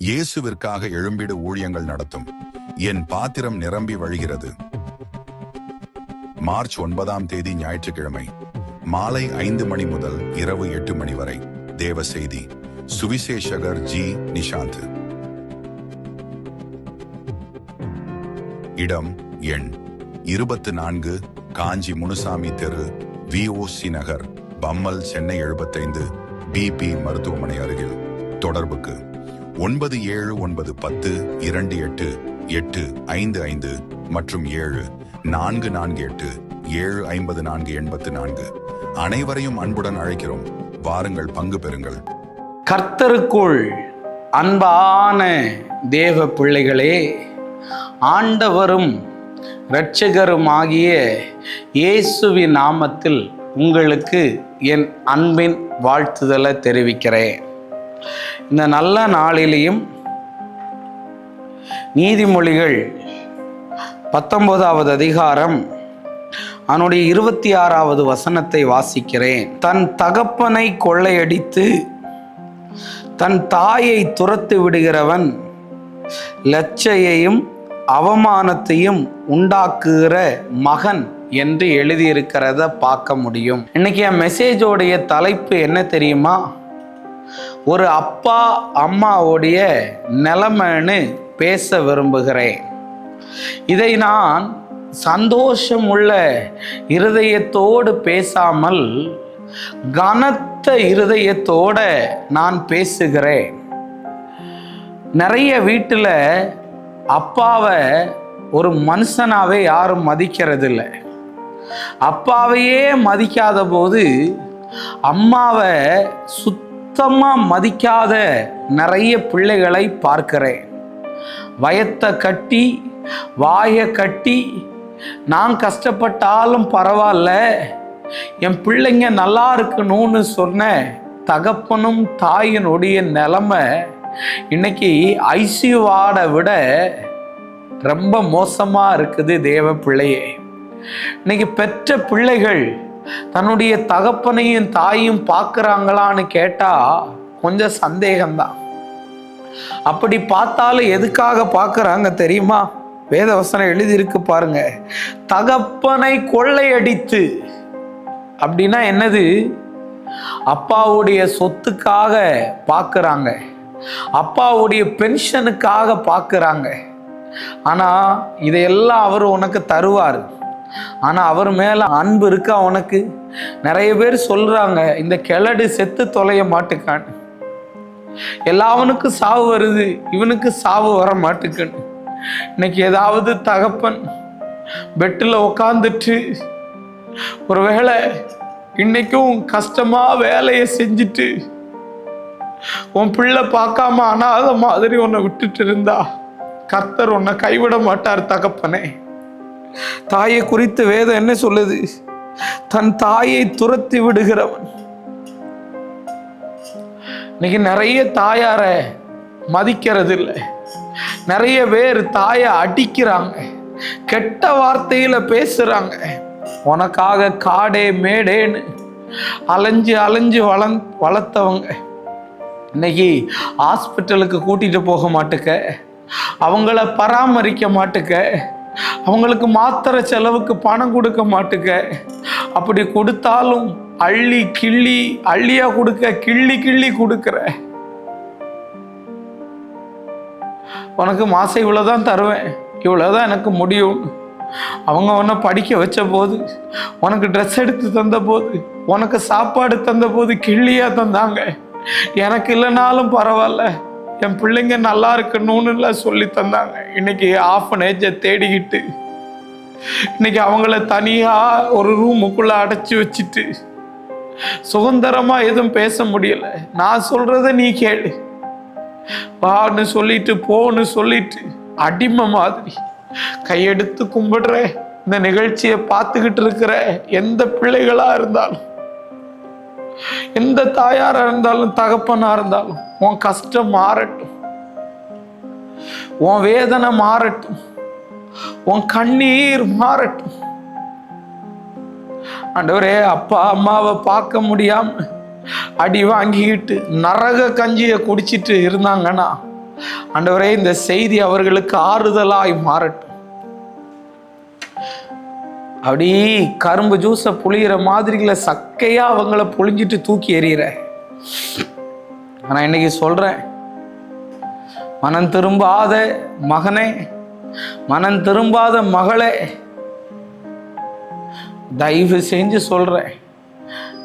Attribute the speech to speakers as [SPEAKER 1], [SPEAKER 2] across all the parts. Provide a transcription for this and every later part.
[SPEAKER 1] இயேசுவிற்காக எழும்பிடு ஊழியங்கள் நடத்தும். என் பாத்திரம் நிரம்பி வழிகிறது. மார்ச் 9 ஞாயிற்றுக்கிழமை மாலை 5 மணி முதல் இரவு 8 மணி வரை. தேவ செய்தி சுவிசேஷகர் ஜி. நிஷாந்த். இடம் எண் 24, காஞ்சி முனுசாமி தெரு, VOC நகர், பம்மல், சென்னை 75, BP மருத்துவமனை அருகில். தொடர்புக்கு 9791028855 மற்றும் 7448754484. அனைவரையும் அன்புடன் அழைக்கிறோம். வாருங்கள், பங்கு பெறுங்கள்.
[SPEAKER 2] கர்த்தருக்குள் அன்பான தேவ பிள்ளைகளே, ஆண்டவரும் இரட்சகருமாகிய இயேசுவின் நாமத்தில் உங்களுக்கு என் அன்பின் வாழ்த்துதலை தெரிவிக்கிறேன். இந்த நல்ல நாளிலேயும் நீதிமொழிகள் 19வது அதிகாரம் அவனுடைய 26வது வசனத்தை வாசிக்கிறேன். தன் தகப்பனை கொள்ளையடித்து தன் தாயை துரத்து விடுகிறவன் லட்சையையும் அவமானத்தையும் உண்டாக்குகிற மகன் என்று எழுதியிருக்கிறத பார்க்க முடியும். இன்னைக்கு என் மெசேஜோடைய தலைப்பு என்ன தெரியுமா? ஒரு அப்பா அம்மாவுடைய நிலைமைன்னு பேச விரும்புகிறேன். இதை நான் சந்தோஷமுள்ள இருதயத்தோடு பேசாமல் கனத்த இருதயத்தோட நான் பேசுகிறேன். நிறைய வீட்டில் அப்பாவை ஒரு மனுஷனாவே யாரும் மதிக்கிறது இல்லை. அப்பாவையே மதிக்காத போது அம்மாவை சுத்தமாக மதிக்காத நிறைய பிள்ளைகளை பார்க்கிறேன். வயத்தை கட்டி வாயை கட்டி நான் கஷ்டப்பட்டாலும் பரவாயில்ல, என் பிள்ளைங்க நல்லா இருக்கணும்னு சொன்ன தகப்பனும் தாயினுடைய நிலைமை இன்னைக்கு ஐசியூவாடை விட ரொம்ப மோசமாக இருக்குது. தேவ பிள்ளையே, இன்னைக்கு பெற்ற பிள்ளைகள் தன்னுடைய தகப்பனையும் தாயும் பார்க்குறாங்களான்னு கேட்டால் கொஞ்சம் சந்தேகம்தான். அப்படி பார்த்தாலும் எதுக்காக பார்க்குறாங்க தெரியுமா? வேதவசனம் எழுதியிருக்கு பாருங்க. தகப்பனை கொள்ளையடித்து அப்படின்னா என்னது? அப்பாவுடைய சொத்துக்காக பார்க்குறாங்க, அப்பாவுடைய பென்ஷனுக்காக பார்க்குறாங்க. ஆனால் இதையெல்லாம் அவர் உனக்கு தருவார். ஆனால் அவர் மேலே அன்பு இருக்கா உனக்கு? நிறைய பேர் சொல்கிறாங்க, இந்த கிழடு செத்து தொலைய மாட்டுக்கான்னு. எல்லாவனுக்கும் சாவு வருது, இவனுக்கு சாவு வர மாட்டுக்குன்னு. இன்னைக்கு ஏதாவது தகப்பன் பெட்டில் உக்காந்துட்டு ஒருவேளை இன்னைக்கும் கஷ்டமாக வேலையை செஞ்சுட்டு உன் பிள்ளை பார்க்காம அனாத மாதிரி உன்னை விட்டுட்டு இருந்தா கர்த்தர் உன்னை கைவிட மாட்டார். தகப்பனே, தாயை குறித்து வேதம் என்ன சொல்லுது? தன் தாயை துரத்தி விடுகிறவன். இன்னைக்கு நிறைய தாயார மதிக்கிறது இல்லை. நிறைய பேர் தாயை அடிக்கிறாங்க, கெட்ட வார்த்தையில பேசுறாங்க. உனக்காக காடே மேடேன்னு அலைஞ்சு அலைஞ்சு வளர்த்தவங்க இன்னைக்கு ஹாஸ்பிட்டலுக்கு கூட்டிட்டு போக மாட்டுக்க, அவங்கள பராமரிக்க மாட்டுக்க, அவங்களுக்கு மாத்திரை செலவுக்கு பணம் கொடுக்க மாட்டுக்க. அப்படி கொடுத்தாலும் அள்ளி கிள்ளி அள்ளியா கொடுக்க, கிள்ளி கிள்ளி கொடுக்குற. உனக்கு மாசம் இவ்வளோதான் தருவேன், இவ்வளோதான் எனக்கு முடியும். அவங்க உன்னை படிக்க வச்ச போது, உனக்கு ட்ரெஸ் எடுத்து தந்த போது, உனக்கு சாப்பாடு தந்த போது கிள்ளியா தந்தாங்க. எனக்கு இல்லைனாலும் பரவாயில்ல, என் பிள்ளைங்க நல்லா இருக்கணும்னு சொல்லி தந்தாங்க. இன்னைக்கு ஆஃபனேஜை தேடிக்கிட்டு இன்னைக்கு அவங்கள தனியா ஒரு ரூமுக்குள்ள அடைச்சி வச்சுட்டு சுதந்திரமா எதுவும் பேச முடியல. நான் சொல்றத நீ கேளு, வான்னு சொல்லிட்டு போன்னு சொல்லிட்டு அடிமை மாதிரி கையெடுத்து கும்பிடுற இந்த நிகழ்ச்சியை பார்த்துக்கிட்டு இருக்கிற எந்த பிள்ளைகளா இருந்தாலும், எந்த தாயாரா இருந்தாலும், தகப்பனா இருந்தாலும், உன் கஷ்டம் மாறட்டும், உன் வேதனை மாறட்டும், உன் கண்ணீர் மாறட்டும். ஆண்டவரே, அப்பா அம்மாவை பார்க்க முடியாம அடி வாங்கிக்கிட்டு நரக கஞ்சியை குடிச்சிட்டு இருந்தாங்கன்னா ஆண்டவரே, இந்த செய்தி அவர்களுக்கு ஆறுதலாய் மாறட்டும். அப்படி கரும்பு ஜூஸை புளிகிற மாதிரில சக்கையா அவங்கள புளிஞ்சிட்டு தூக்கி எறிகிற. நான் இன்னைக்கு சொல்றேன், மனம் திரும்பாத மகனே, மனம் திரும்பாத மகளே, தயவு செஞ்சு சொல்றேன்,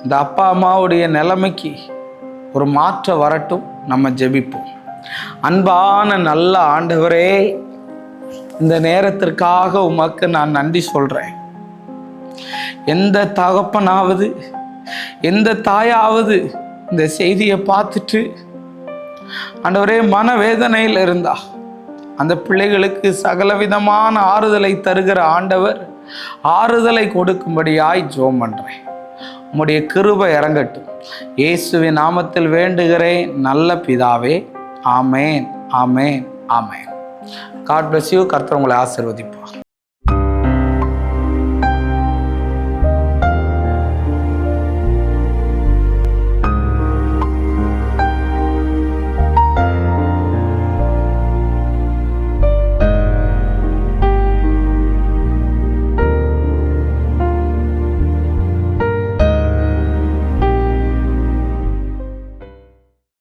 [SPEAKER 2] இந்த அப்பா அம்மாவுடைய நிலைமைக்கு ஒரு மாற்றம் வரட்டும். நம்ம ஜெபிப்போம். அன்பான நல்ல ஆண்டவரே, இந்த நேரத்திற்காக உமக்கு நான் நன்றி சொல்றேன். எந்த தகப்பனாவது, எந்த தாயாவது இந்த செய்தியை பார்த்துட்டு ஆண்டவரே மனவேதனையில் இருந்தா, அந்த பிள்ளைகளுக்கு சகலவிதமான ஆறுதலை தருகிற ஆண்டவர் ஆறுதலை கொடுக்கும்படியாய் ஜெபம் பண்றேன். உம்முடைய கிருபை இறங்கட்டும். இயேசுவின் நாமத்தில் வேண்டுகிறேன் நல்ல பிதாவே. ஆமேன், ஆமேன், ஆமேன். God bless you. கர்த்தர் உங்களை ஆசீர்வதிப்பார்.